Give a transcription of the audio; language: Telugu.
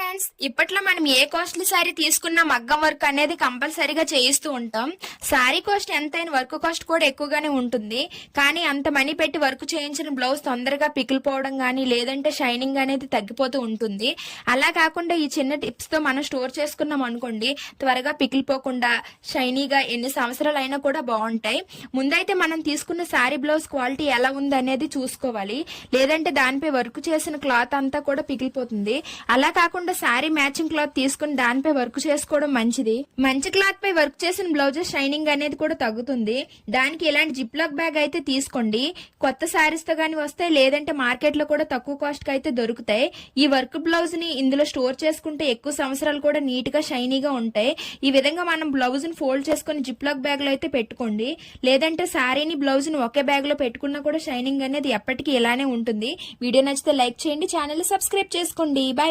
ఫ్రెండ్స్, ఇప్పట్లో మనం ఏ కాస్ట్లీ సారీ తీసుకున్నా మగ్గం వర్క్ అనేది కంపల్సరీగా చేయిస్తూ ఉంటాం. సారీ కాస్ట్ ఎంతైనా వర్క్ కాస్ట్ కూడా ఎక్కువగానే ఉంటుంది. కానీ అంత మనీ పెట్టి వర్క్ చేయించిన బ్లౌజ్ తొందరగా పికిలిపోవడం గానీ లేదంటే షైనింగ్ అనేది తగ్గిపోతూ ఉంటుంది. అలా కాకుండా ఈ చిన్న టిప్స్ తో మనం స్టోర్ చేసుకున్నాం అనుకోండి, త్వరగా పికిలిపోకుండా షైనీగా ఎన్ని సంవత్సరాలు అయినా కూడా బాగుంటాయి. ముందైతే మనం తీసుకున్న సారీ బ్లౌజ్ క్వాలిటీ ఎలా ఉంది అనేది చూసుకోవాలి. లేదంటే దానిపై వర్క్ చేసిన క్లాత్ అంతా కూడా పిగిలిపోతుంది. అలా కాకుండా శారీ మ్యాచింగ్ క్లాత్ తీసుకుని దానిపై వర్క్ చేసుకోవడం మంచిది. మంచి క్లాత్ పై వర్క్ చేసిన బ్లౌజెస్ షైనింగ్ అనేది కూడా తగ్గుతుంది. దానికి ఇలాంటి జిప్ లాక్ బ్యాగ్ అయితే తీసుకోండి. కొత్త శారీస్ తో గానీ వస్తాయి, లేదంటే మార్కెట్ లో కూడా తక్కువ కాస్ట్ కి అయితే దొరుకుతాయి. ఈ వర్క్ బ్లౌజ్ ని ఇందులో స్టోర్ చేసుకుంటే ఎక్కువ సంవత్సరాలు కూడా నీట్ గా షైనీగా ఉంటాయి. ఈ విధంగా మనం బ్లౌజ్ ని ఫోల్డ్ చేసుకుని జిప్ లాక్ బ్యాగ్ లో అయితే పెట్టుకోండి. లేదంటే శారీని బ్లౌజ్ ని ఒకే బ్యాగ్ లో పెట్టుకున్నా కూడా షైనింగ్ అనేది ఎప్పటికీ ఇలానే ఉంటుంది. వీడియో నచ్చితే లైక్ చేయండి, ఛానల్ ని సబ్స్క్రైబ్ చేసుకోండి. బాయ్.